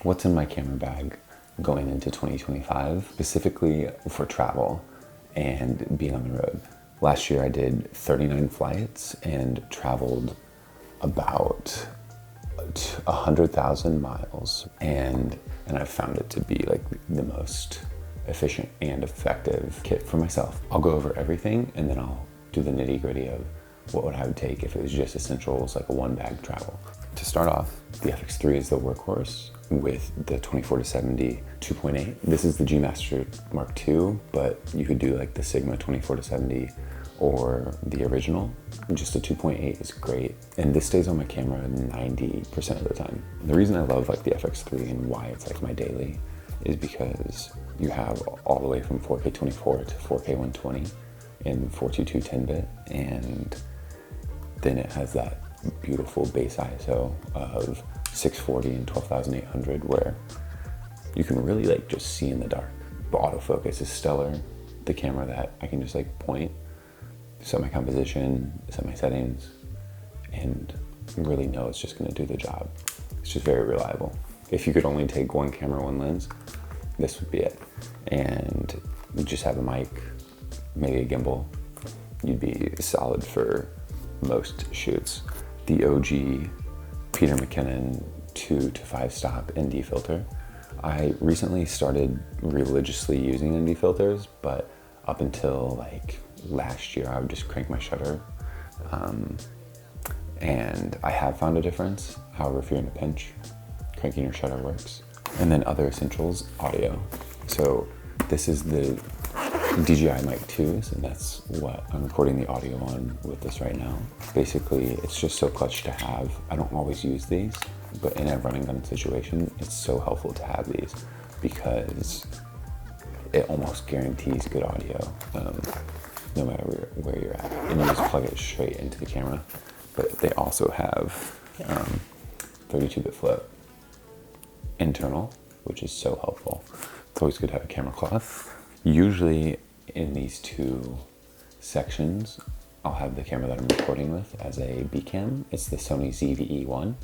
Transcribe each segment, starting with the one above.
what's in my camera bag going into 2025, specifically for travel and being on the road. Last year I did 39 flights and traveled about 100,000 miles, and I've found it to be like the most efficient and effective kit for myself. I'll go over everything and then I'll do the nitty-gritty of what I would take if it was just essentials, like a one bag travel. To start off, the FX3 is the workhorse with the 24-70 2.8. This is the G Master Mark II, but you could do like the Sigma 24-70 or the original. Just a 2.8 is great. And this stays on my camera 90% of the time. And the reason I love like the FX3 and why it's like my daily is because you have all the way from 4K 24 to 4K 120 in 422 10-bit, and then it has that beautiful base ISO of 640 and 12,800 where you can really like just see in the dark. The autofocus is stellar. The camera that I can just like point, set my composition, set my settings, and really know it's just gonna do the job. It's just very reliable. If you could only take one camera, one lens, this would be it. And you just have a mic, maybe a gimbal, you'd be solid for most shoots. The OG Peter McKinnon 2 to 5 stop ND filter. I recently started religiously using ND filters, but up until like last year, I would just crank my shutter. And I have found a difference. However, if you're in a pinch, cranking your shutter works. And then other essentials, audio. So this is the DJI Mic 2s, and that's what I'm recording the audio on with this right now. Basically, it's just so clutch to have. I don't always use these, but in a running gun situation, it's so helpful to have these because it almost guarantees good audio, no matter where you're at. And you just plug it straight into the camera. But they also have 32-bit float internal, which is so helpful. It's always good to have a camera cloth. Usually in these two sections, I'll have the camera that I'm recording with as a B cam. It's the Sony ZV-E1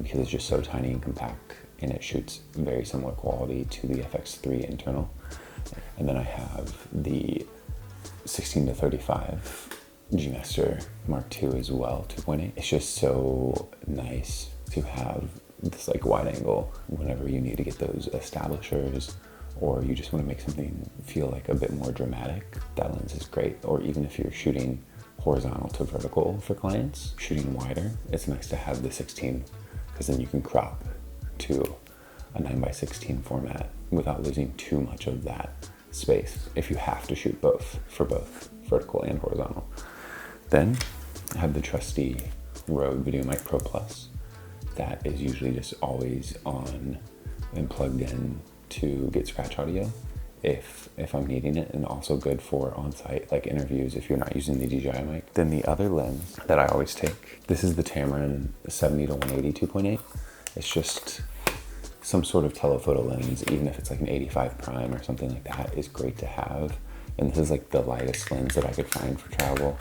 because it's just so tiny and compact, and it shoots very similar quality to the FX3 internal. And then I have the 16-35 G Master Mark II as well, 2.8. It's just so nice to have this like wide angle whenever you need to get those establishers, or you just want to make something feel like a bit more dramatic. That lens is great. Or even if you're shooting horizontal to vertical for clients, shooting wider, it's nice to have the 16 because then you can crop to a 9x16 format without losing too much of that space if you have to shoot both, for both vertical and horizontal. Then I have the trusty Rode VideoMic Pro Plus. That is usually just always on and plugged in to get scratch audio if I'm needing it, and also good for on-site like interviews if you're not using the DJI mic. Then the other lens that I always take, this is the Tamron 70-180 2.8. It's just some sort of telephoto lens, even if it's like an 85 prime or something like that, is great to have. And this is like the lightest lens that I could find for travel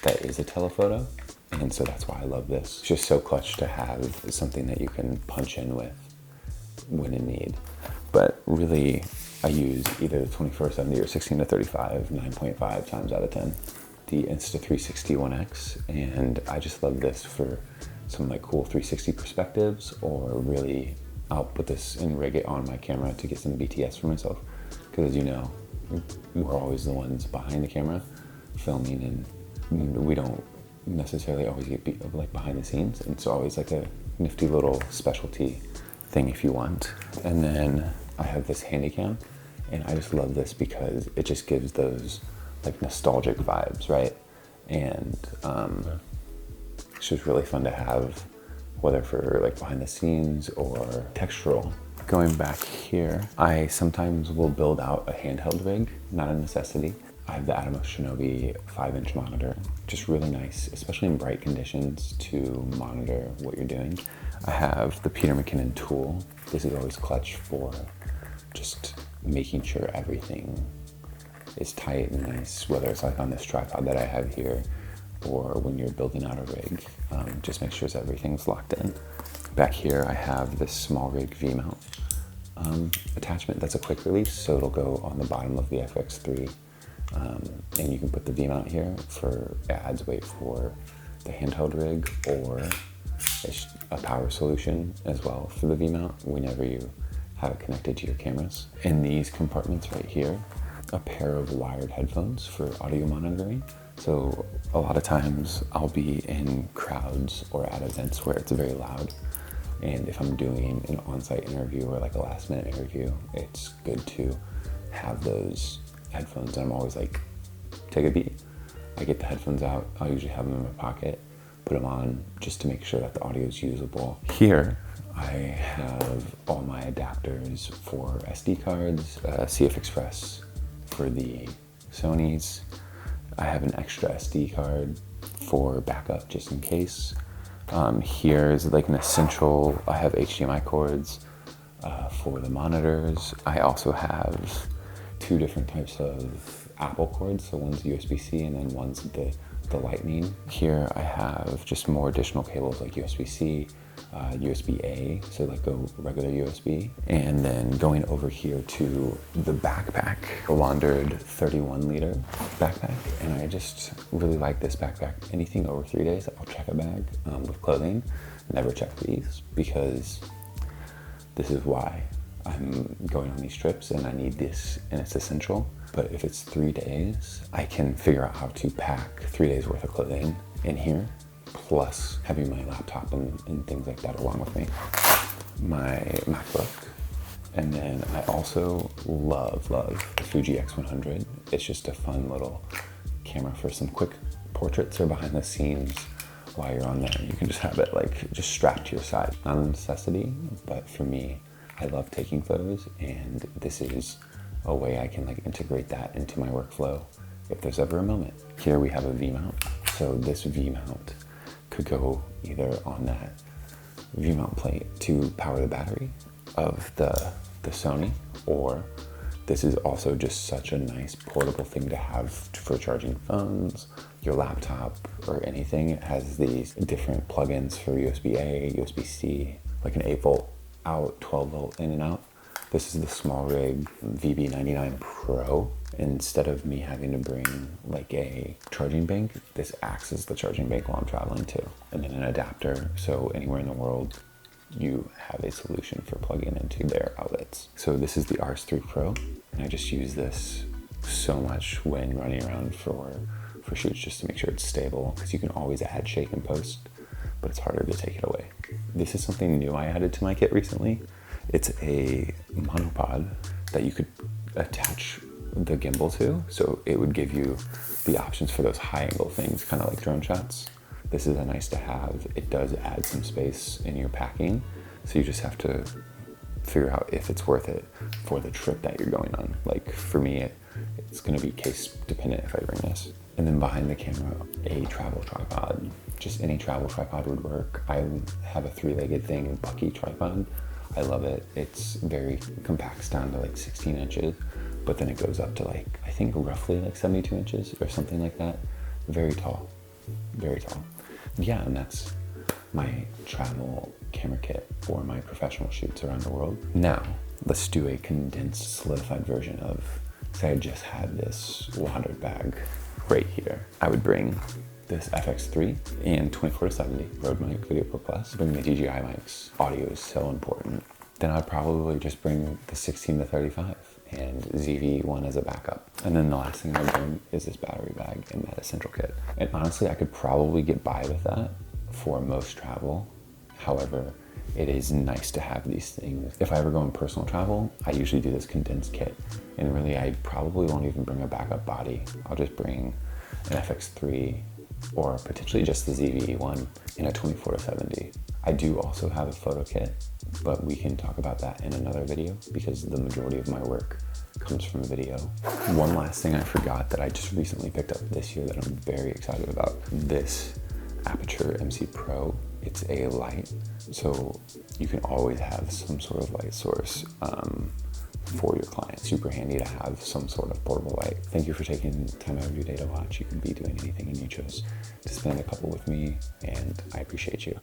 that is a telephoto. And so that's why I love this. It's just so clutch to have something that you can punch in with when in need. But really, I use either the 24-70 or 16-35 9.5 times out of 10. The Insta360 One X, and I just love this for some like cool 360 perspectives, or really I'll put this and rig it on my camera to get some BTS for myself. Because as you know, we're always the ones behind the camera filming, and we don't necessarily always get like behind the scenes. And it's always like a nifty little specialty thing if you want. And then I have this Handycam, and I just love this because it just gives those like nostalgic vibes, right? And it's just really fun to have, whether for like behind the scenes or textural. Going back here, I sometimes will build out a handheld rig, not a necessity. I have the Atomos Shinobi 5-inch monitor, just really nice, especially in bright conditions to monitor what you're doing. I have the Peter McKinnon tool. This is always clutch for just making sure everything is tight and nice, whether it's like on this tripod that I have here, or when you're building out a rig, just make sure everything's locked in. Back here I have this SmallRig V-mount attachment that's a quick release, so it'll go on the bottom of the FX3, and you can put the V-mount here for, it adds weight for the handheld rig, or a power solution as well for the V-mount whenever you have it connected to your cameras. In these compartments right here, a pair of wired headphones for audio monitoring. So a lot of times I'll be in crowds or at events where it's very loud, and if I'm doing an on-site interview or like a last-minute interview, it's good to have those headphones. And I'm always like, take a beat. I get the headphones out, I'll usually have them in my pocket, put them on just to make sure that the audio is usable. Here, I have all my adapters for SD cards, CF Express for the Sonys. I have an extra SD card for backup just in case. Here is like an essential, I have HDMI cords for the monitors. I also have 2 different types of Apple cords, so one's USB-C and then one's the Lightning. Here I have just more additional cables like USB-C, USB-A, so like a regular USB. And then going over here to the backpack, a Wandered 31 liter backpack. And I just really like this backpack. Anything over 3 days, I'll check a bag with clothing. Never check these, because this is why I'm going on these trips and I need this and it's essential. But if it's 3 days, I can figure out how to pack 3 days worth of clothing in here, plus having my laptop and things like that along with me. My MacBook. And then I also love the Fuji X100. It's just a fun little camera for some quick portraits or behind the scenes while you're on there. You can just have it like just strapped to your side. Not a necessity, but for me, I love taking photos, and this is a way I can like integrate that into my workflow if there's ever a moment. Here we have a V-mount. So this V-mount could go either on that V-mount plate to power the battery of the Sony, or this is also just such a nice portable thing to have for charging phones, your laptop, or anything. It has these different plugins for USB-A, USB-C, like an 8 volt out, 12 volt in and out. This is the SmallRig VB99 Pro. Instead of me having to bring like a charging bank, this acts as the charging bank while I'm traveling too. And then an adapter, so anywhere in the world, you have a solution for plugging into their outlets. So this is the RS3 Pro, and I just use this so much when running around for shoots, just to make sure it's stable, because you can always add shake and post, but it's harder to take it away. This is something new I added to my kit recently. It's a monopod that you could attach the gimbal to, so it would give you the options for those high angle things, kind of like drone shots. This is a nice to have. It does add some space in your packing, so you just have to figure out if it's worth it for the trip that you're going on. Like for me, it's gonna be case dependent if I bring this. And then behind the camera, a travel tripod. Just any travel tripod would work. I have a 3-legged thing, Bucky tripod. I love it. It's very compacts down to like 16 inches, but then it goes up to like, I think roughly like 72 inches or something like that. Very tall, very tall. Yeah, and that's my travel camera kit for my professional shoots around the world. Now, let's do a condensed, solidified version of, say I just had this Wandered bag right here. I would bring this FX3 and 24-70 Rode mic Video Pro Plus. Bring the DJI mics. Audio is so important. Then I'd probably just bring the 16-35 and ZV-1 as a backup. And then the last thing I'd bring is this battery bag and that essential kit. And honestly, I could probably get by with that for most travel. However, it is nice to have these things. If I ever go on personal travel, I usually do this condensed kit. And really, I probably won't even bring a backup body. I'll just bring an FX3 or potentially just the ZV-1 in a 24-70. I do also have a photo kit, but we can talk about that in another video because the majority of my work comes from video. One last thing I forgot that I just recently picked up this year that I'm very excited about. This Aputure MC Pro, it's a light, so you can always have some sort of light source for your client. Super handy to have some sort of portable light. Thank you for taking time out of your day to watch. You can be doing anything and you chose to spend a couple with me, and I appreciate you.